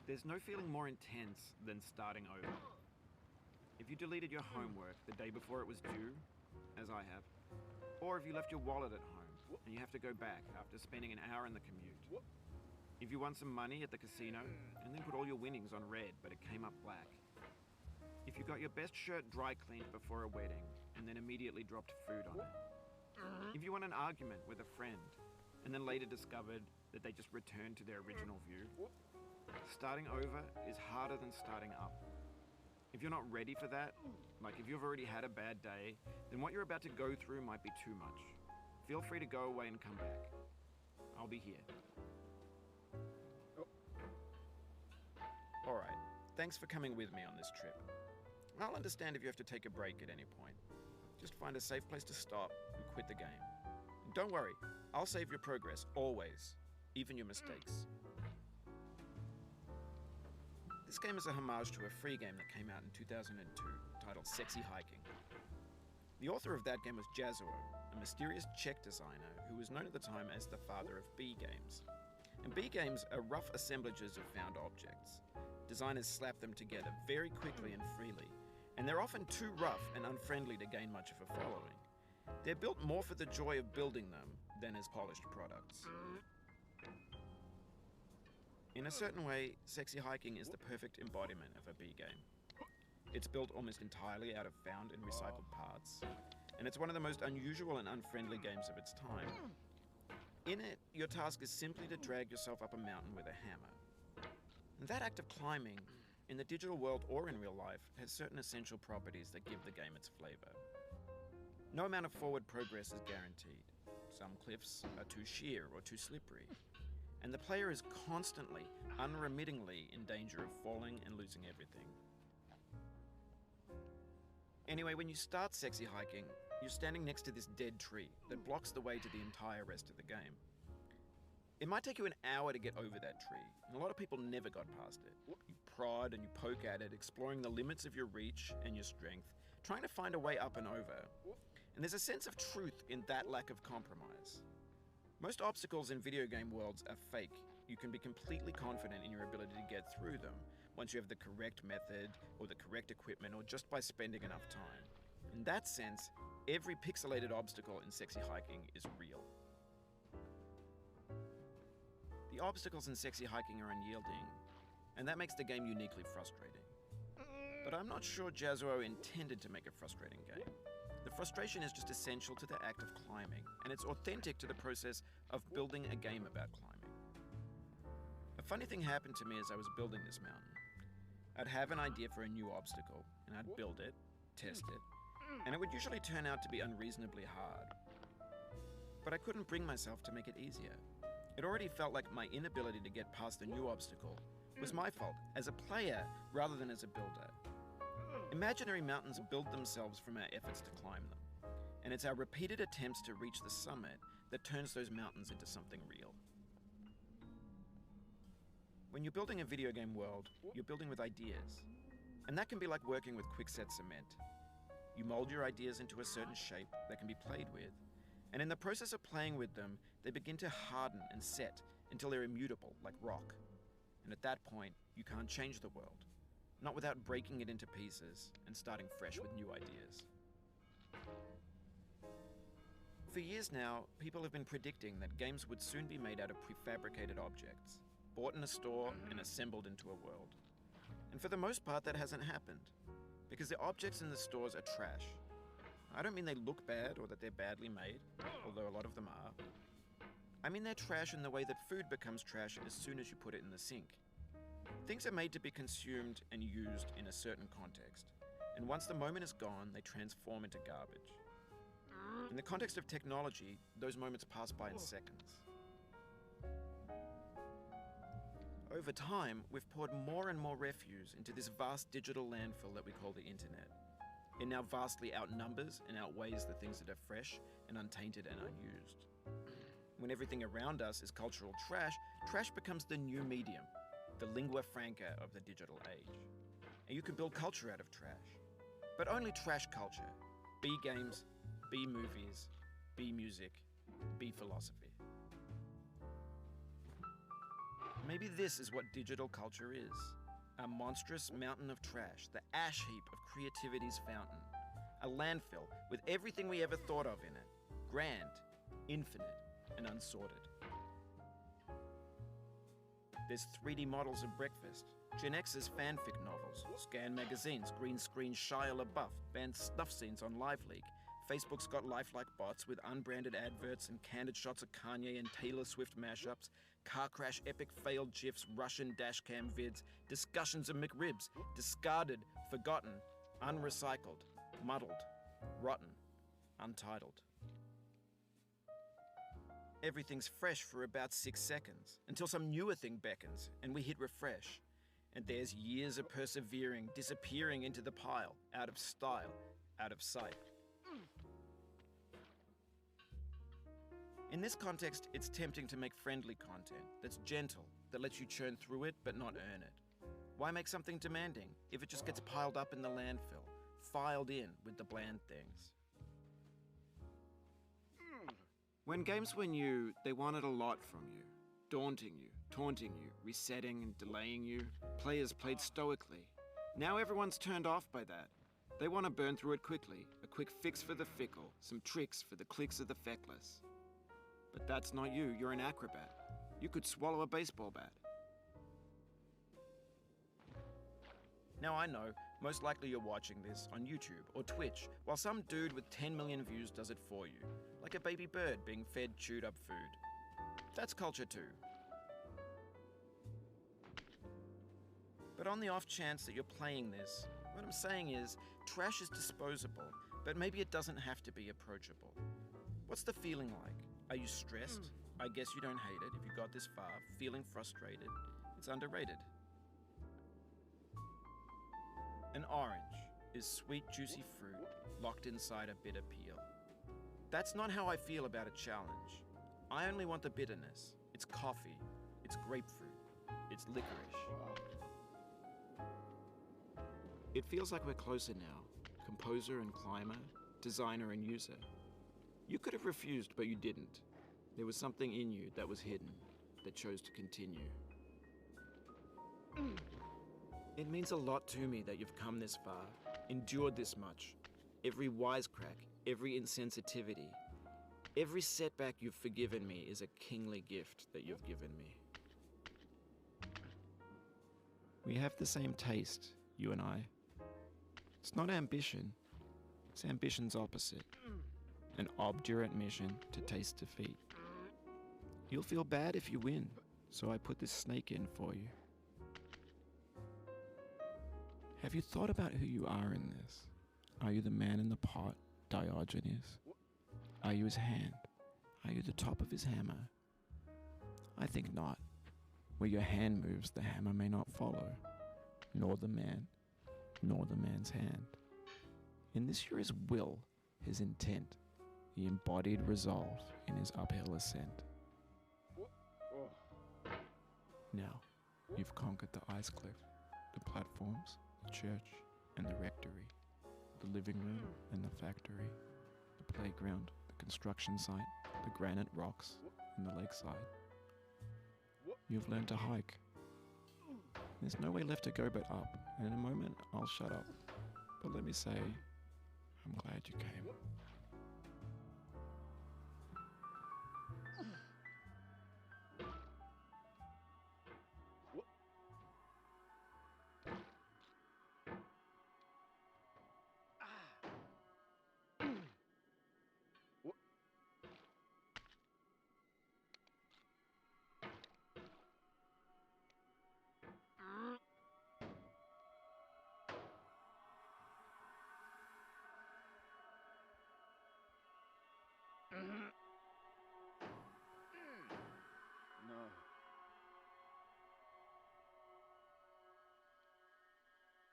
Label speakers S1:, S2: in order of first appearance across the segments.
S1: There's no feeling more intense than starting over. If you deleted your homework the day before it was due, as I have, or if you left your wallet at home and you have to go back after spending an hour in the commute. If you won some money at the casino and then put all your winnings on red but it came up black. If you got your best shirt dry cleaned before a wedding and then immediately dropped food on it. If you won an argument with a friend and then later discovered that they just returned to their original view. Starting over is harder than starting up. If you're not ready for that, like if you've already had a bad day, then what you're about to go through might be too much. Feel free to go away and come back. I'll be here. Alright, thanks for coming with me on this trip. I'll understand if you have to take a break at any point. Just find a safe place to stop and quit the game. And don't worry, I'll save your progress, always, even your mistakes. This game is a homage to a free game that came out in 2002, titled Sexy Hiking. The author of that game was Jazuo, a mysterious Czech designer who was known at the time as the father of B games. And B games are rough assemblages of found objects. Designers slap them together very quickly and freely, and they're often too rough and unfriendly to gain much of a following. They're built more for the joy of building them than as polished products. In a certain way, Sexy Hiking is the perfect embodiment of a B game. It's built almost entirely out of found and recycled parts, and it's one of the most unusual and unfriendly games of its time. In it, your task is simply to drag yourself up a mountain with a hammer. And that act of climbing, in the digital world or in real life, has certain essential properties that give the game its flavor. No amount of forward progress is guaranteed. Some cliffs are too sheer or too slippery. And the player is constantly, unremittingly in danger of falling and losing everything. Anyway, when you start Sexy Hiking, you're standing next to this dead tree that blocks the way to the entire rest of the game. It might take you an hour to get over that tree, and a lot of people never got past it. You prod and you poke at it, exploring the limits of your reach and your strength, trying to find a way up and over. And there's a sense of truth in that lack of compromise. Most obstacles in video game worlds are fake. You can be completely confident in your ability to get through them once you have the correct method or the correct equipment or just by spending enough time. In that sense, every pixelated obstacle in Sexy Hiking is real. The obstacles in Sexy Hiking are unyielding, and that makes the game uniquely frustrating. But I'm not sure Jazuo intended to make a frustrating game. The frustration is just essential to the act of climbing, and it's authentic to the process of building a game about climbing. A funny thing happened to me as I was building this mountain. I'd have an idea for a new obstacle, and I'd build it, test it, and it would usually turn out to be unreasonably hard. But I couldn't bring myself to make it easier. It already felt like my inability to get past the new obstacle was my fault as a player rather than as a builder. Imaginary mountains build themselves from our efforts to climb them, and it's our repeated attempts to reach the summit that turns those mountains into something real. When you're building a video game world, you're building with ideas, and that can be like working with quickset cement. You mold your ideas into a certain shape that can be played with, and in the process of playing with them, they begin to harden and set until they're immutable, like rock. And at that point, you can't change the world. Not without breaking it into pieces and starting fresh with new ideas. For years now, people have been predicting that games would soon be made out of prefabricated objects, bought in a store and assembled into a world. And for the most part, that hasn't happened, because the objects in the stores are trash. I don't mean they look bad or that they're badly made, although a lot of them are. I mean they're trash in the way that food becomes trash as soon as you put it in the sink. Things are made to be consumed and used in a certain context, and once the moment is gone, they transform into garbage. In the context of technology, those moments pass by in seconds. Over time, we've poured more and more refuse into this vast digital landfill that we call the internet. It now vastly outnumbers and outweighs the things that are fresh and untainted and unused. When everything around us is cultural trash, trash becomes the new medium, the lingua franca of the digital age. And you can build culture out of trash. But only trash culture. B games, B movies, B music, B philosophy. Maybe this is what digital culture is. A monstrous mountain of trash, the ash heap of creativity's fountain. A landfill with everything we ever thought of in it. Grand, infinite, and unsorted. There's 3D models of breakfast, Gen X's fanfic novels, scan magazines, green screen Shia LaBeouf, banned snuff scenes on LiveLeak. Facebook's got lifelike bots with unbranded adverts and candid shots of Kanye and Taylor Swift mashups, car crash epic failed GIFs, Russian dashcam vids, discussions of McRibs, discarded, forgotten, unrecycled, muddled, rotten, untitled. Everything's fresh for about 6 seconds, until some newer thing beckons, and we hit refresh. And there's years of persevering, disappearing into the pile, out of style, out of sight. In this context, it's tempting to make friendly content that's gentle, that lets you churn through it but not earn it. Why make something demanding if it just gets piled up in the landfill, filed in with the bland things? When games were new, they wanted a lot from you. Daunting you, taunting you, resetting and delaying you. Players played stoically. Now everyone's turned off by that. They want to burn through it quickly, a quick fix for the fickle, some tricks for the clicks of the feckless. But that's not you, you're an acrobat. You could swallow a baseball bat. Now I know, most likely you're watching this on YouTube or Twitch, while some dude with 10 million views does it for you, like a baby bird being fed chewed up food. That's culture too. But on the off chance that you're playing this, what I'm saying is, trash is disposable, but maybe it doesn't have to be approachable. What's the feeling like? Are you stressed? I guess you don't hate it if you got this far. Feeling frustrated? It's underrated. An orange is sweet, juicy fruit locked inside a bitter peel. That's not how I feel about a challenge. I only want the bitterness. It's coffee. It's grapefruit. It's licorice. It feels like we're closer now. Composer and climber, designer and user. You could have refused, but you didn't. There was something in you that was hidden, that chose to continue. It means a lot to me that you've come this far, endured this much. Every wisecrack, every insensitivity, every setback you've forgiven me is a kingly gift that you've given me. We have the same taste, you and I. It's not ambition, it's ambition's opposite. An obdurate mission to taste defeat. You'll feel bad if you win, so I put this snake in for you. Have you thought about who you are in this? Are you the man in the pot, Diogenes? Are you his hand? Are you the top of his hammer? I think not. Where your hand moves, the hammer may not follow, nor the man, nor the man's hand. In this you're his will, his intent, the embodied resolve in his uphill ascent. Now, you've conquered the ice cliff, the platforms, the church and the rectory, the living room and the factory, the playground, the construction site, the granite rocks and the lakeside. You've learned to hike. There's no way left to go but up, and in a moment I'll shut up. But let me say, I'm glad you came.
S2: No.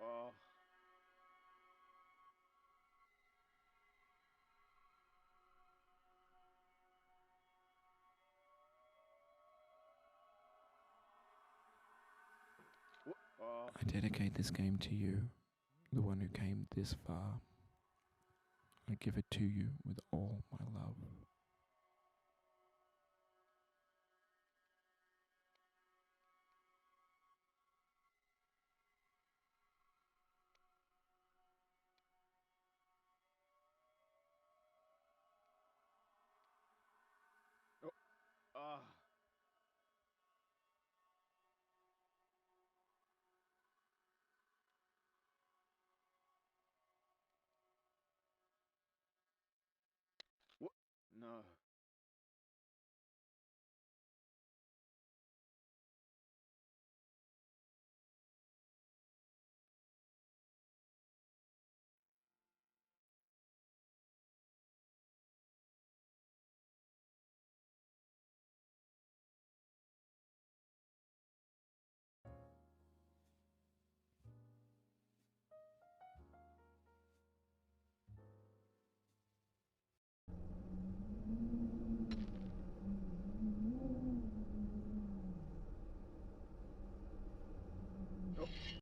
S2: Oh.
S1: I dedicate this game to you, the one who came this far. I give it to you with all my love.
S2: no.